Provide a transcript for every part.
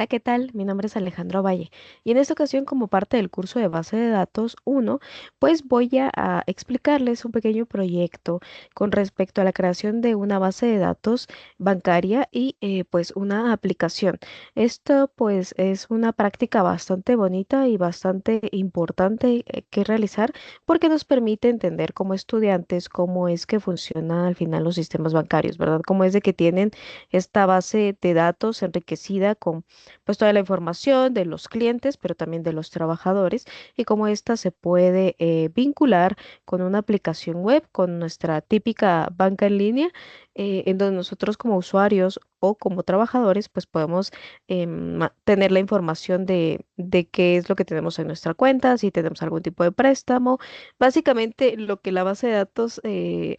Hola, ¿qué tal? Mi nombre es Alejandro Valle y en esta ocasión como parte del curso de base de datos 1, pues voy a explicarles un pequeño proyecto con respecto a la creación de una base de datos bancaria y pues una aplicación. Esto pues es una práctica bastante bonita y bastante importante que realizar porque nos permite entender como estudiantes cómo es que funcionan al final los sistemas bancarios, ¿verdad? Cómo es de que tienen esta base de datos enriquecida con pues toda la información de los clientes, pero también de los trabajadores y cómo ésta se puede vincular con una aplicación web, con nuestra típica banca en línea, en donde nosotros como usuarios o como trabajadores pues podemos tener la información de qué es lo que tenemos en nuestra cuenta, si tenemos algún tipo de préstamo. Básicamente lo que la base de datos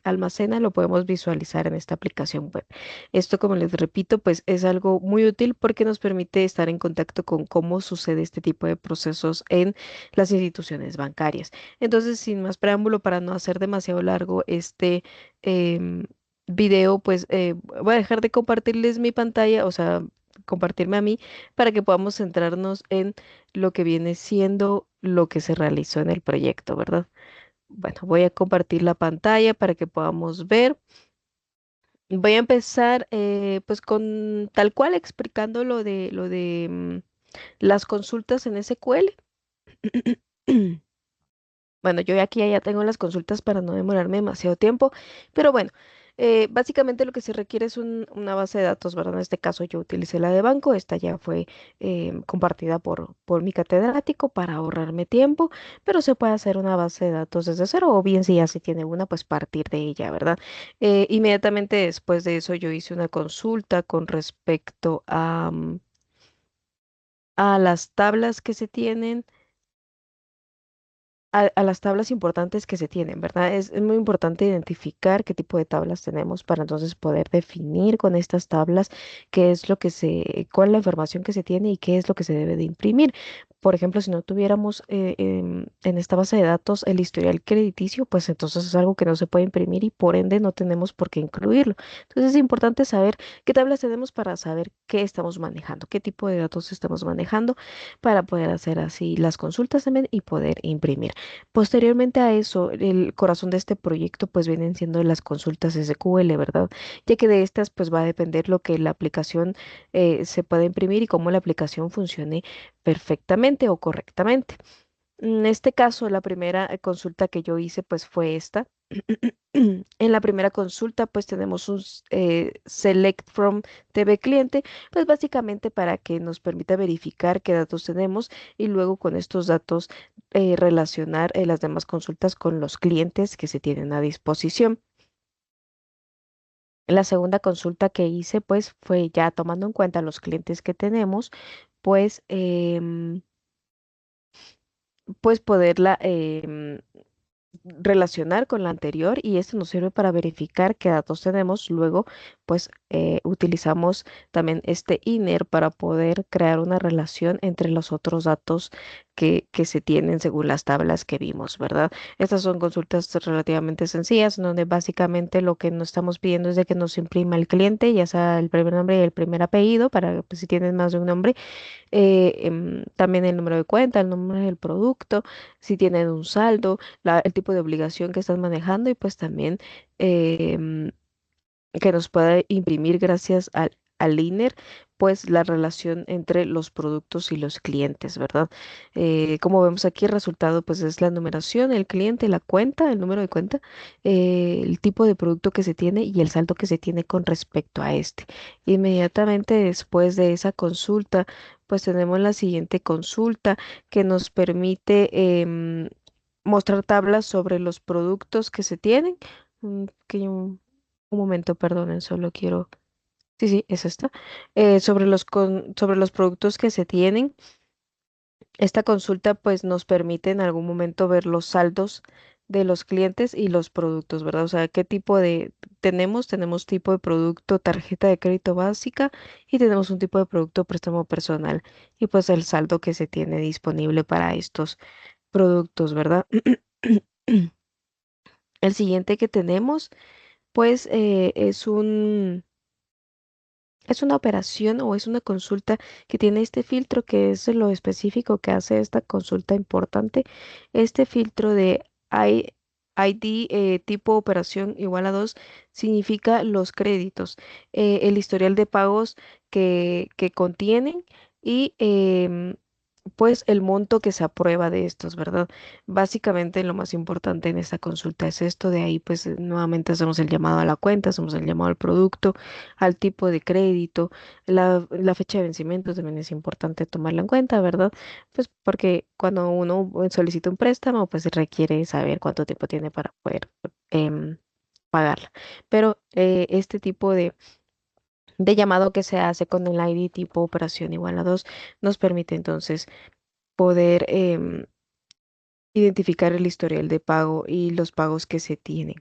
almacena lo podemos visualizar en esta aplicación web. Esto, como les repito, pues es algo muy útil porque nos permite estar en contacto con cómo sucede este tipo de procesos en las instituciones bancarias. Entonces, sin más preámbulo, para no hacer demasiado largo este em, video, pues voy a dejar de compartirles mi pantalla, o sea, compartirme a mí, para que podamos centrarnos en lo que viene siendo lo que se realizó en el proyecto, ¿verdad? Bueno, voy a compartir la pantalla para que podamos ver. Voy a empezar pues con tal cual explicando lo de las consultas en SQL. Bueno, yo aquí ya tengo las consultas para no demorarme demasiado tiempo, pero bueno, básicamente lo que se requiere es una base de datos, ¿verdad? En este caso yo utilicé la de banco, esta ya fue compartida por mi catedrático para ahorrarme tiempo, pero se puede hacer una base de datos desde cero, o bien si ya se tiene una, pues partir de ella, ¿verdad? Inmediatamente después de eso yo hice una consulta con respecto a las tablas que se tienen a las tablas importantes que se tienen, ¿verdad? Es muy importante identificar qué tipo de tablas tenemos para entonces poder definir con estas tablas qué es lo que cuál es la información que se tiene y qué es lo que se debe de imprimir. Por ejemplo, si no tuviéramos en esta base de datos el historial crediticio, pues entonces es algo que no se puede imprimir y por ende no tenemos por qué incluirlo. Entonces es importante saber qué tablas tenemos para saber qué estamos manejando, qué tipo de datos estamos manejando para poder hacer así las consultas también y poder imprimir. Posteriormente a eso, el corazón de este proyecto pues vienen siendo las consultas SQL, ¿verdad? Ya que de estas pues va a depender lo que la aplicación se pueda imprimir y cómo la aplicación funcione perfectamente o correctamente. En este caso, la primera consulta que yo hice pues fue esta. En la primera consulta pues tenemos un select from TV cliente, pues básicamente para que nos permita verificar qué datos tenemos y luego con estos datos relacionar las demás consultas con los clientes que se tienen a disposición. La segunda consulta que hice pues fue ya tomando en cuenta los clientes que tenemos, pues pues poderla relacionar con la anterior y esto nos sirve para verificar qué datos tenemos. Luego, pues utilizamos también este inner para poder crear una relación entre los otros datos que se tienen según las tablas que vimos, ¿verdad? Estas son consultas relativamente sencillas, en donde básicamente lo que nos estamos pidiendo es de que nos imprima el cliente, ya sea el primer nombre y el primer apellido, para pues, si tienen más de un nombre también el número de cuenta, el nombre del producto, si tienen un saldo, el tipo de obligación que están manejando y pues también em, que nos pueda imprimir gracias al INER, pues la relación entre los productos y los clientes, ¿verdad? Como vemos aquí, el resultado pues es la numeración, el cliente, la cuenta, el número de cuenta, el tipo de producto que se tiene y el saldo que se tiene con respecto a este. Inmediatamente después de esa consulta, pues tenemos la siguiente consulta que nos permite mostrar tablas sobre los productos que se tienen. Un momento, perdonen, solo quiero. Sí, sí, es esta. Sobre los productos que se tienen, esta consulta pues nos permite en algún momento ver los saldos de los clientes y los productos, ¿verdad? O sea, qué tipo de tenemos tipo de producto tarjeta de crédito básica y tenemos un tipo de producto préstamo personal y pues el saldo que se tiene disponible para estos productos, ¿verdad? El siguiente que tenemos pues es Es una operación o es una consulta que tiene este filtro que es lo específico que hace esta consulta importante. Este filtro de ID tipo operación igual a 2 significa los créditos, el historial de pagos que contienen y pues el monto que se aprueba de estos, ¿verdad? Básicamente lo más importante en esta consulta es esto, de ahí pues nuevamente hacemos el llamado a la cuenta, hacemos el llamado al producto, al tipo de crédito, la fecha de vencimiento también es importante tomarla en cuenta, ¿verdad? Pues porque cuando uno solicita un préstamo, pues requiere saber cuánto tiempo tiene para poder pagarla. Pero este tipo de llamado que se hace con el ID tipo operación igual a 2 nos permite entonces poder identificar el historial de pago y los pagos que se tienen.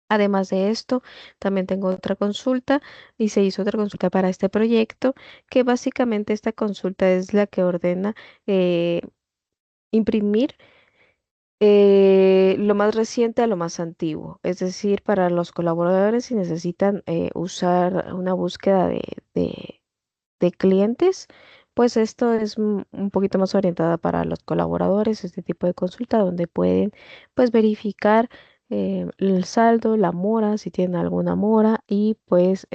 Además de esto, también tengo otra consulta y se hizo otra consulta para este proyecto, que básicamente esta consulta es la que ordena eh, imprimir lo más reciente a lo más antiguo. Es decir, para los colaboradores si necesitan usar una búsqueda de clientes, pues esto es un poquito más orientada para los colaboradores, este tipo de consulta donde pueden pues verificar el saldo, la mora, si tienen alguna mora y pues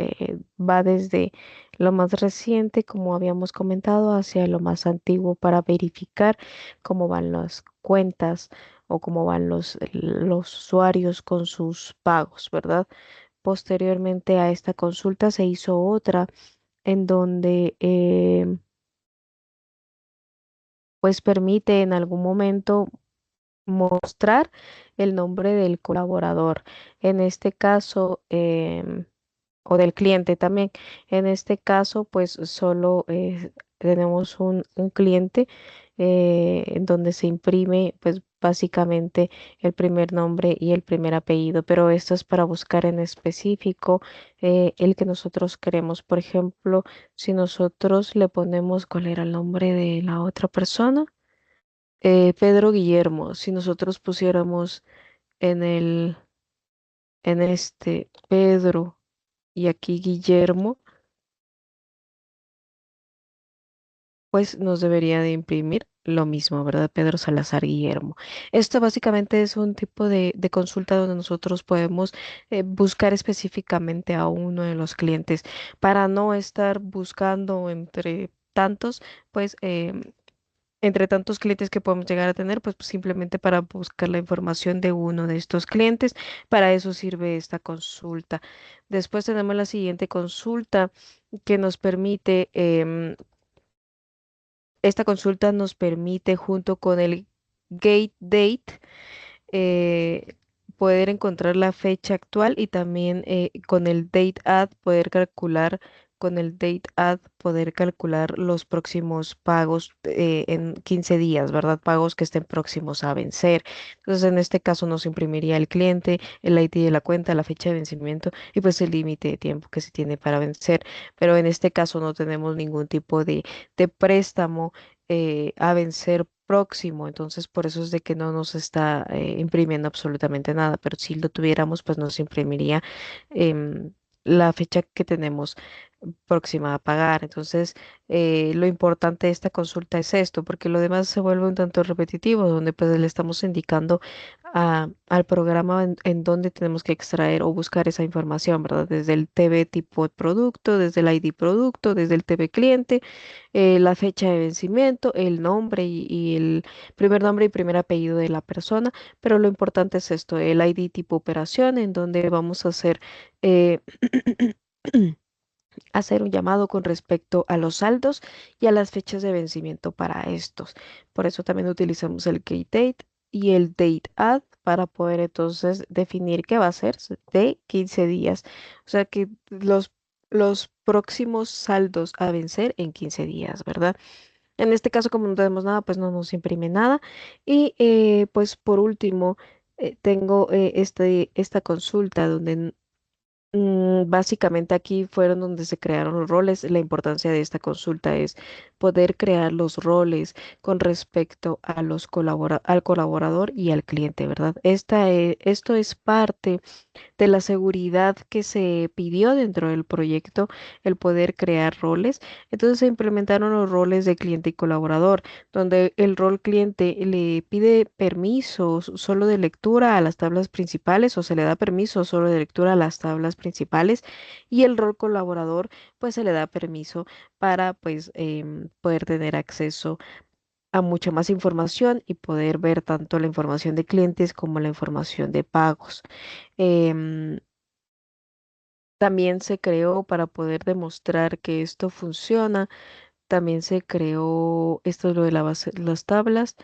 va desde lo más reciente, como habíamos comentado, hacia lo más antiguo para verificar cómo van las cuentas o cómo van los usuarios con sus pagos, ¿verdad? Posteriormente a esta consulta se hizo otra en donde pues permite en algún momento mostrar el nombre del colaborador. En este caso, o del cliente también. En este caso, pues solo tenemos un cliente en donde se imprime, pues básicamente el primer nombre y el primer apellido, pero esto es para buscar en específico el que nosotros queremos. Por ejemplo, si nosotros le ponemos cuál era el nombre de la otra persona, Pedro Guillermo, si nosotros pusiéramos en en este Pedro y aquí Guillermo, pues nos debería de imprimir lo mismo, ¿verdad? Pedro Salazar Guillermo. Esto básicamente es un tipo de consulta donde nosotros podemos buscar específicamente a uno de los clientes para no estar buscando entre tantos, pues entre tantos clientes que podemos llegar a tener, pues simplemente para buscar la información de uno de estos clientes. Para eso sirve esta consulta. Después tenemos la siguiente consulta que nos permite esta consulta nos permite, junto con el Gate Date, eh, poder encontrar la fecha actual y también con el Date Add poder calcular, con el Date Add poder calcular los próximos pagos en 15 días, ¿verdad? Pagos que estén próximos a vencer. Entonces, en este caso nos imprimiría el cliente, el ID de la cuenta, la fecha de vencimiento y pues el límite de tiempo que se tiene para vencer. Pero en este caso no tenemos ningún tipo de préstamo a vencer próximo, entonces por eso es de que no nos está imprimiendo absolutamente nada, pero si lo tuviéramos, pues nos imprimiría la fecha que tenemos próxima a pagar. Entonces, lo importante de esta consulta es esto, porque lo demás se vuelve un tanto repetitivo, donde pues le estamos indicando al programa en dónde tenemos que extraer o buscar esa información, ¿verdad? Desde el TV tipo de producto, desde el ID producto, desde el TV cliente, la fecha de vencimiento, el nombre y el primer nombre y primer apellido de la persona, pero lo importante es esto, el ID tipo operación, en donde vamos a hacer... eh, hacer un llamado con respecto a los saldos y a las fechas de vencimiento para estos. Por eso también utilizamos el gate date y el date add para poder entonces definir qué va a ser de 15 días. O sea que los próximos saldos a vencer en 15 días, ¿verdad? En este caso, como no tenemos nada, pues no nos imprime nada. Y pues por último, tengo esta consulta donde Básicamente aquí fueron donde se crearon los roles. La importancia de esta consulta es poder crear los roles con respecto a al colaborador y al cliente, ¿verdad? Esto es parte de la seguridad que se pidió dentro del proyecto, el poder crear roles. Entonces se implementaron los roles de cliente y colaborador, donde el rol cliente le pide permisos solo de lectura a las tablas principales o se le da permiso solo de lectura a las tablas principales y el rol colaborador pues se le da permiso para pues poder tener acceso a mucha más información y poder ver tanto la información de clientes como la información de pagos. Em, También se creó para poder demostrar que esto funciona. También se creó, esto es lo de la base, las tablas,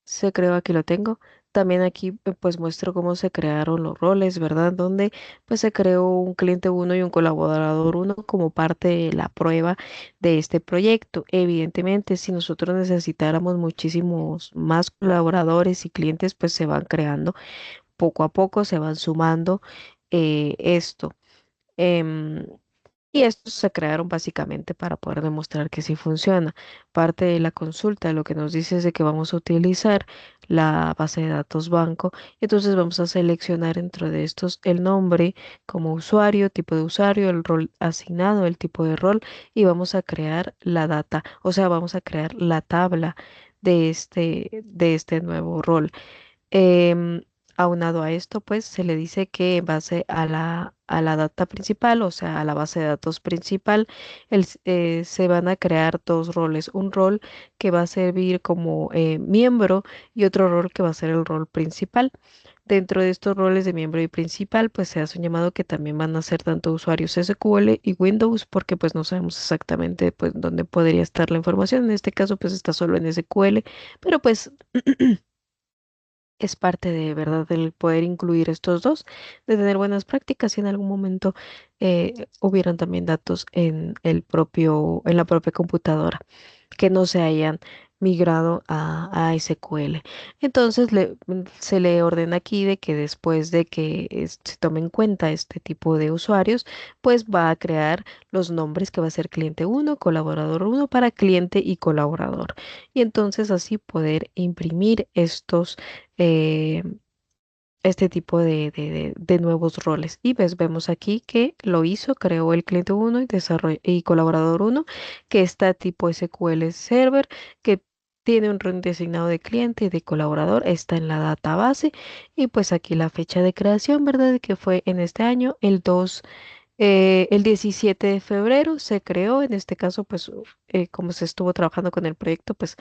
se creó, aquí lo tengo. También aquí pues muestro cómo se crearon los roles, ¿verdad? Donde pues se creó un cliente uno y un colaborador uno como parte de la prueba de este proyecto. Evidentemente, si nosotros necesitáramos muchísimos más colaboradores y clientes, pues se van creando poco a poco, se van sumando esto. Em, y estos se crearon básicamente para poder demostrar que sí funciona. Parte de la consulta lo que nos dice es de que vamos a utilizar la base de datos banco. Entonces vamos a seleccionar dentro de estos el nombre como usuario, tipo de usuario, el rol asignado, el tipo de rol y vamos a crear la data, o sea, vamos a crear la tabla de este nuevo rol. Em, Aunado a esto, pues se le dice que en base a a la data principal, o sea, a la base de datos principal, se van a crear dos roles. Un rol que va a servir como miembro y otro rol que va a ser el rol principal. Dentro de estos roles de miembro y principal, pues se hace un llamado que también van a ser tanto usuarios SQL y Windows, porque pues no sabemos exactamente pues dónde podría estar la información. En este caso, pues está solo en SQL, pero pues es parte de verdad el poder incluir estos dos, de tener buenas prácticas y en algún momento hubieran también datos en en la propia computadora que no se hayan migrado a SQL. Entonces se le ordena aquí de que después de que se tome en cuenta este tipo de usuarios, pues va a crear los nombres que va a ser cliente uno colaborador uno para cliente y colaborador. Y entonces así poder imprimir eh, este tipo de nuevos roles. Y vemos aquí que lo hizo, creó el cliente uno y colaborador uno que está tipo SQL Server, que tiene un rol designado de cliente y de colaborador, está en la database. Y pues aquí la fecha de creación, ¿verdad? Que fue en este año, el 17 de febrero se creó. En este caso, pues como se estuvo trabajando con el proyecto, pues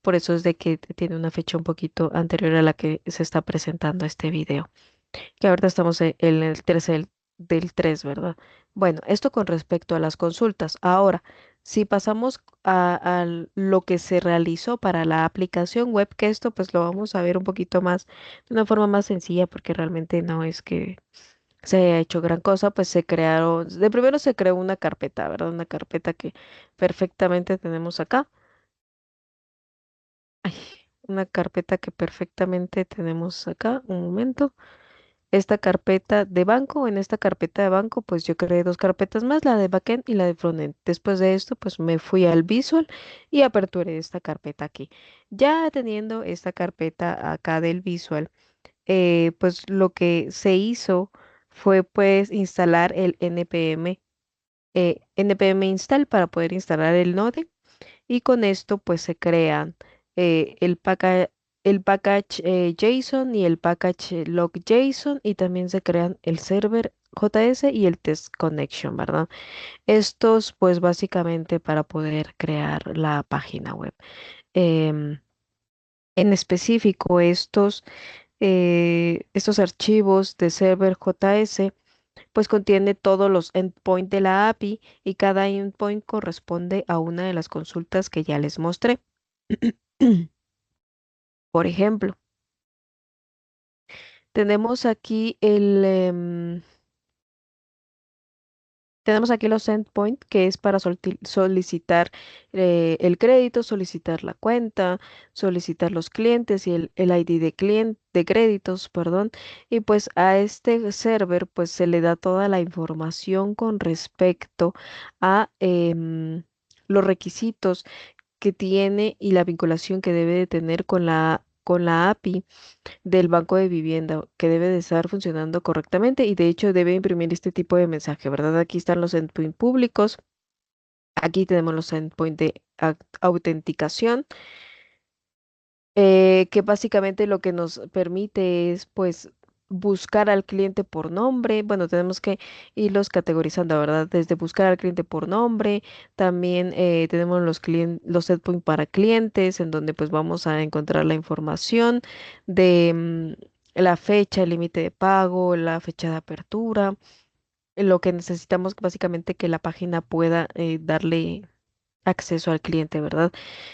por eso es de que tiene una fecha un poquito anterior a la que se está presentando este video. Que ahorita estamos en el 13 del 3, ¿verdad? Bueno, esto con respecto a las consultas. Ahora, si pasamos a lo que se realizó para la aplicación web, que esto pues lo vamos a ver un poquito más, de una forma más sencilla, porque realmente no es que se haya hecho gran cosa, pues se crearon, de primero se creó una carpeta, ¿verdad? Una carpeta que perfectamente tenemos acá. Ay, una carpeta que perfectamente tenemos acá. Un momento. Esta carpeta de banco, en esta carpeta de banco, pues yo creé dos carpetas más, la de backend y la de frontend. Después de esto, pues me fui al Visual y aperturé esta carpeta aquí. Ya teniendo esta carpeta acá del Visual, pues lo que se hizo fue pues instalar el npm install para poder instalar el Node y con esto pues se crean el package JSON y el package log JSON y también se crean el server JS y el test connection, ¿verdad? Estos pues básicamente para poder crear la página web. Em, en específico estos archivos de server JS pues contiene todos los endpoints de la API y cada endpoint corresponde a una de las consultas que ya les mostré. Por ejemplo, tenemos aquí Tenemos aquí los endpoint, que es para solicitar el crédito, solicitar la cuenta, solicitar los clientes y el ID de cliente, de créditos, perdón. Y pues a este server pues se le da toda la información con respecto a los requisitos que tiene y la vinculación que debe de tener con la API del banco de vivienda, que debe de estar funcionando correctamente y de hecho debe imprimir este tipo de mensaje, ¿verdad? Aquí están los endpoints públicos, aquí tenemos los endpoints de autenticación, que básicamente lo que nos permite es pues buscar al cliente por nombre. Bueno, tenemos que irlos categorizando, ¿verdad? Desde buscar al cliente por nombre, también tenemos los endpoints para clientes, en donde pues vamos a encontrar la información de la fecha, el límite de pago, la fecha de apertura, lo que necesitamos básicamente que la página pueda darle acceso al cliente, ¿verdad?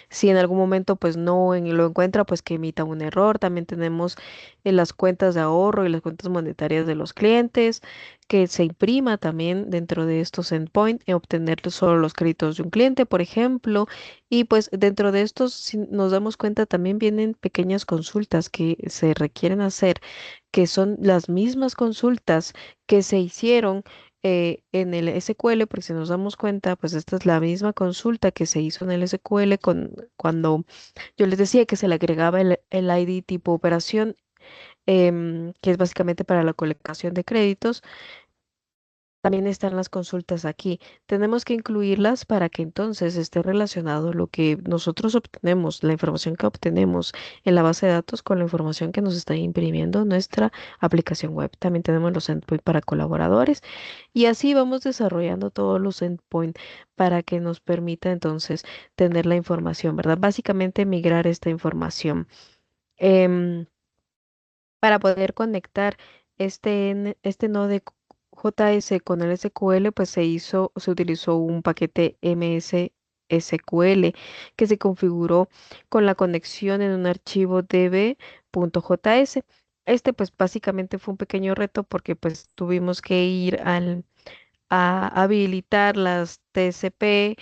Si en algún momento pues no lo encuentra, pues que emita un error. También tenemos las cuentas de ahorro y las cuentas monetarias de los clientes, que se imprima también dentro de estos endpoints, obtener solo los créditos de un cliente, por ejemplo. Y pues dentro de estos, si nos damos cuenta, también vienen pequeñas consultas que se requieren hacer, que son las mismas consultas que se hicieron en el SQL, porque si nos damos cuenta, pues esta es la misma consulta que se hizo en el SQL cuando yo les decía que se le agregaba el ID tipo operación, que es básicamente para la colocación de créditos. También están las consultas aquí. Tenemos que incluirlas para que entonces esté relacionado lo que nosotros obtenemos, la información que obtenemos en la base de datos con la información que nos está imprimiendo nuestra aplicación web. También tenemos los endpoints para colaboradores y así vamos desarrollando todos los endpoints para que nos permita entonces tener la información, ¿verdad? Básicamente migrar esta información. Em, para poder conectar este nodo de JS con el SQL, pues se utilizó un paquete MS SQL que se configuró con la conexión en un archivo db.js. Este pues básicamente fue un pequeño reto porque pues tuvimos que ir a habilitar las TCP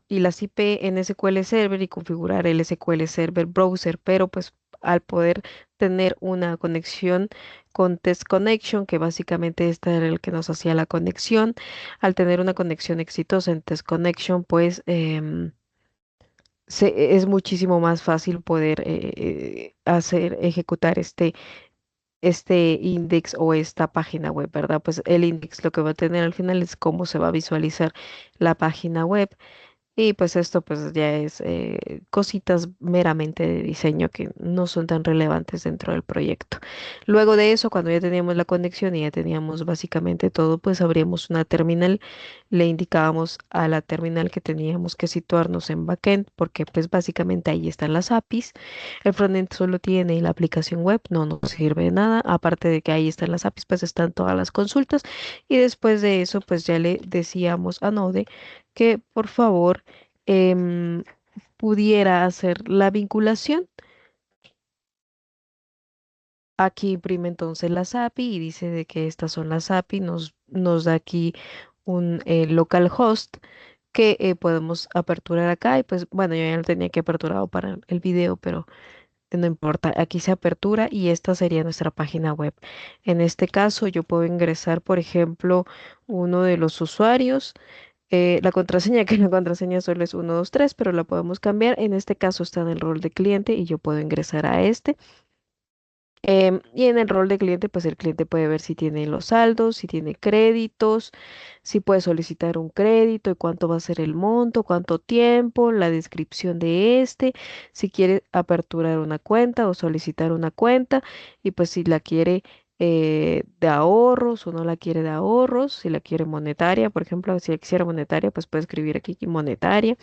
y las IP en SQL Server y configurar el SQL Server Browser, pero pues al poder tener una conexión con Test Connection, que básicamente este era el que nos hacía la conexión, al tener una conexión exitosa en Test Connection, pues es muchísimo más fácil poder ejecutar este index o esta página web, ¿verdad? Pues el index lo que va a tener al final es cómo se va a visualizar la página web. Y pues esto pues ya es cositas meramente de diseño que no son tan relevantes dentro del proyecto. Luego de eso, cuando ya teníamos la conexión y ya teníamos básicamente todo, pues abríamos una terminal, le indicábamos a la terminal que teníamos que situarnos en backend, porque pues básicamente ahí están las APIs. El frontend solo tiene la aplicación web, no nos sirve de nada. Aparte de que ahí están las APIs, pues están todas las consultas. Y después de eso, pues ya le decíamos a Node que por favor em, pudiera hacer la vinculación. Aquí imprime entonces las API y dice de que estas son las API, nos da aquí un localhost que podemos aperturar acá y pues bueno, yo ya lo tenía que aperturado para el video, pero no importa, aquí se apertura y esta sería nuestra página web. En este caso yo puedo ingresar, por ejemplo, uno de los usuarios. La contraseña, que la contraseña solo es 123, pero la podemos cambiar. En este caso está en el rol de cliente y yo puedo ingresar a este. Y en el rol de cliente, pues el cliente puede ver si tiene los saldos, si tiene créditos, si puede solicitar un crédito y cuánto va a ser el monto, cuánto tiempo, la descripción de este, si quiere aperturar una cuenta o solicitar una cuenta y pues si la quiere de ahorros o no la quiere de ahorros, si la quiere monetaria, por ejemplo, si la quisiera monetaria, pues puede escribir aquí monetaria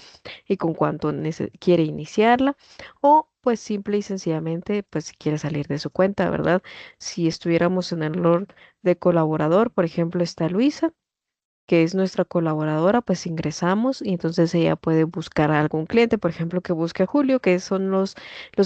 y con cuánto quiere iniciarla, o pues simple y sencillamente, pues si quiere salir de su cuenta, ¿verdad? Si estuviéramos en el rol de colaborador, por ejemplo, está Luisa. que es nuestra colaboradora, pues ingresamos y entonces ella puede buscar a algún cliente, por ejemplo, que busque a Julio, que son los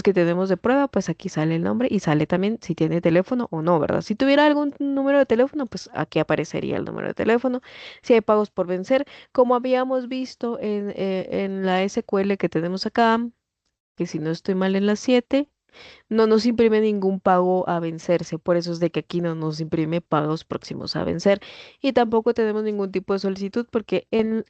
que tenemos de prueba, pues aquí sale el nombre y sale también si tiene teléfono o no, ¿verdad? Si tuviera algún número de teléfono, pues aquí aparecería el número de teléfono. Si hay pagos por vencer, como habíamos visto en la SQL que tenemos acá, que si no estoy mal en las 7. No nos imprime ningún pago a vencerse, por eso es de que aquí no nos imprime pagos próximos a vencer y tampoco tenemos ningún tipo de solicitud porque en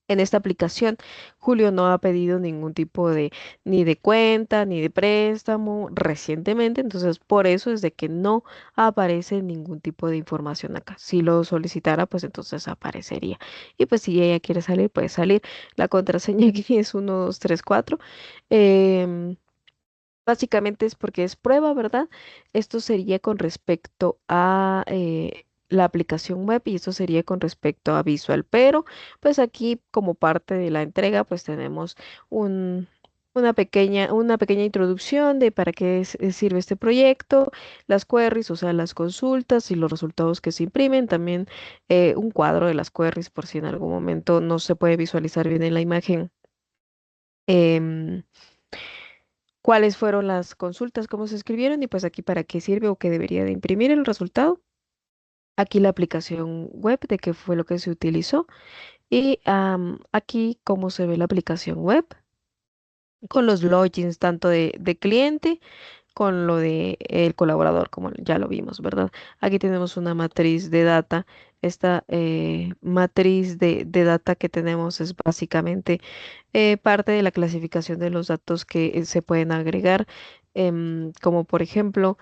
esta aplicación Julio no ha pedido ningún tipo de ni de cuenta ni de préstamo recientemente, entonces por eso es de que no aparece ningún tipo de información acá. Si lo solicitara, pues entonces aparecería. Y pues si ella quiere salir, puede salir. La contraseña aquí es 1234. Básicamente es porque es prueba, ¿verdad? Esto sería con respecto a la aplicación web y esto sería con respecto a Visual, pero pues aquí como parte de la entrega pues tenemos un, una pequeña introducción de para qué sirve este proyecto, las queries, o sea, las consultas y los resultados que se imprimen, también un cuadro de las queries por si en algún momento no se puede visualizar bien en la imagen. em, Cuáles fueron las consultas, cómo se escribieron y pues aquí para qué sirve o qué debería de imprimir el resultado. Aquí la aplicación web de qué fue lo que se utilizó y aquí cómo se ve la aplicación web con los logins tanto de cliente con lo de el colaborador, como ya lo vimos, ¿verdad? Aquí tenemos una matriz de data. Esta matriz de data que tenemos es básicamente parte de la clasificación de los datos que se pueden agregar, como por ejemplo,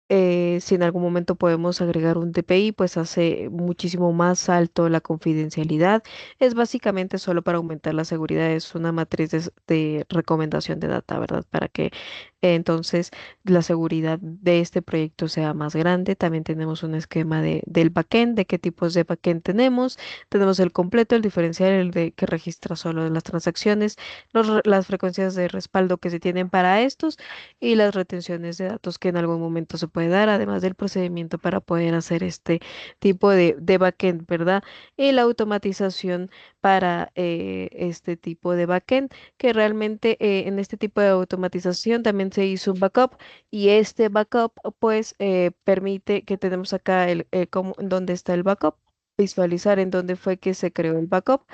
si en algún momento podemos agregar un DPI, pues hace muchísimo más alto la confidencialidad. Es básicamente solo para aumentar la seguridad, es una matriz de recomendación de data, ¿verdad? Para que entonces la seguridad de este proyecto sea más grande. También tenemos un esquema del backend, de qué tipos de backend tenemos. Tenemos el completo, el diferencial, el de que registra solo las transacciones, las frecuencias de respaldo que se tienen para estos y las retenciones de datos que en algún momento se puede dar, además del procedimiento para poder hacer este tipo de backend, ¿verdad? Y la automatización para este tipo de backend, que realmente en este tipo de automatización también se hizo un backup y este backup pues permite que tenemos acá dónde está el backup, visualizar en dónde fue que se creó el backup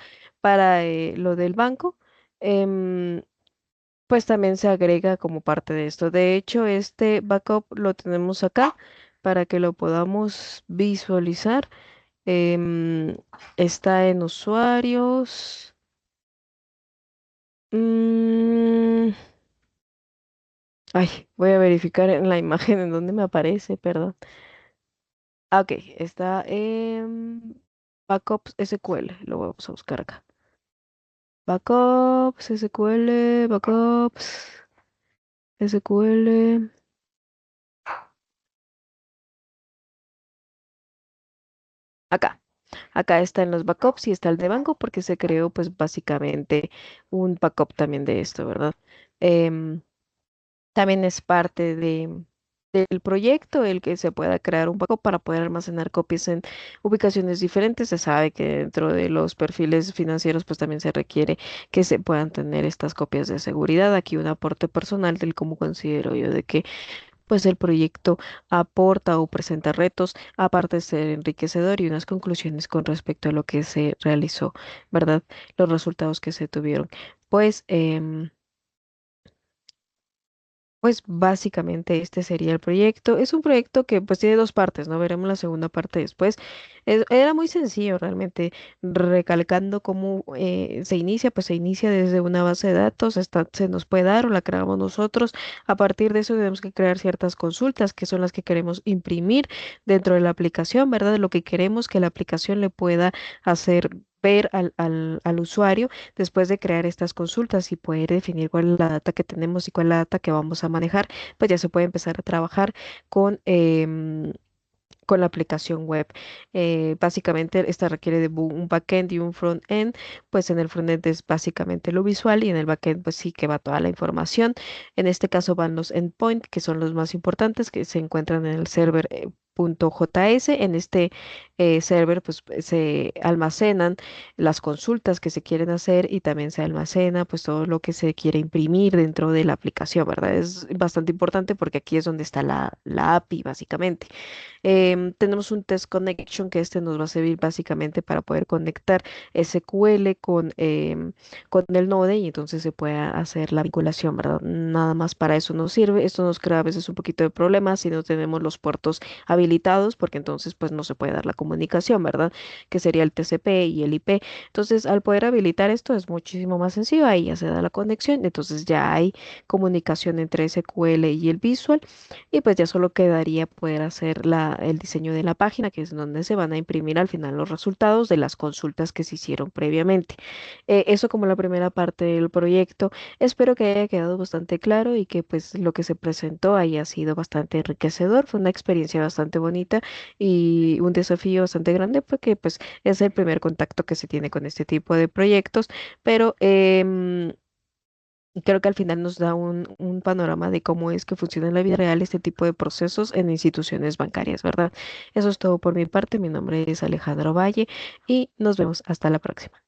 para lo del banco. em, pues también se agrega como parte de esto. De hecho, este backup lo tenemos acá para que lo podamos visualizar. Em, Está en usuarios. Mm, ay, voy a verificar en la imagen en donde me aparece, perdón. Ah, ok, está en Backups SQL. Lo vamos a buscar acá. Backups SQL, Backups SQL. Acá. Acá está en los backups y está el de banco porque se creó pues básicamente un backup también de esto, ¿verdad? Em, También es parte del proyecto el que se pueda crear un backup para poder almacenar copias en ubicaciones diferentes. Se sabe que dentro de los perfiles financieros pues también se requiere que se puedan tener estas copias de seguridad. Aquí un aporte personal del cómo considero yo de que pues el proyecto aporta o presenta retos, aparte de ser enriquecedor y unas conclusiones con respecto a lo que se realizó, ¿verdad? Los resultados que se tuvieron. Pues, pues básicamente este sería el proyecto. Es un proyecto que pues tiene dos partes, ¿no? Veremos la segunda parte después. Era muy sencillo realmente, recalcando cómo se inicia, pues se inicia desde una base de datos, esta se nos puede dar o la creamos nosotros. A partir de eso tenemos que crear ciertas consultas que son las que queremos imprimir dentro de la aplicación, ¿verdad? Lo que queremos que la aplicación le pueda hacer ver al usuario después de crear estas consultas y poder definir cuál es la data que tenemos y cuál es la data que vamos a manejar, pues ya se puede empezar a trabajar con la aplicación web. Básicamente, esta requiere de un backend y un frontend. Pues en el frontend es básicamente lo visual y en el backend pues sí que va toda la información. En este caso van los endpoints, que son los más importantes, que se encuentran en el server. .js. En este server pues se almacenan las consultas que se quieren hacer y también se almacena pues todo lo que se quiere imprimir dentro de la aplicación, ¿verdad? Es bastante importante porque aquí es donde está la API básicamente. Tenemos un test connection que este nos va a servir básicamente para poder conectar SQL con el Node y entonces se pueda hacer la vinculación, ¿verdad? Nada más para eso nos sirve. Esto nos crea a veces un poquito de problemas si no tenemos los puertos habilitados, porque entonces pues no se puede dar la comunicación, ¿verdad? Que sería el TCP y el IP. Entonces, al poder habilitar esto es muchísimo más sencillo, ahí ya se da la conexión, entonces ya hay comunicación entre SQL y el Visual y pues ya solo quedaría poder hacer el diseño de la página, que es donde se van a imprimir al final los resultados de las consultas que se hicieron previamente. Eso como la primera parte del proyecto. Espero que haya quedado bastante claro y que pues lo que se presentó haya sido bastante enriquecedor. Fue una experiencia bastante bonita y un desafío bastante grande porque pues es el primer contacto que se tiene con este tipo de proyectos, pero creo que al final nos da un panorama de cómo es que funciona en la vida real este tipo de procesos en instituciones bancarias, ¿verdad? Eso es todo por mi parte. Mi nombre es Alejandro Valle y nos vemos hasta la próxima.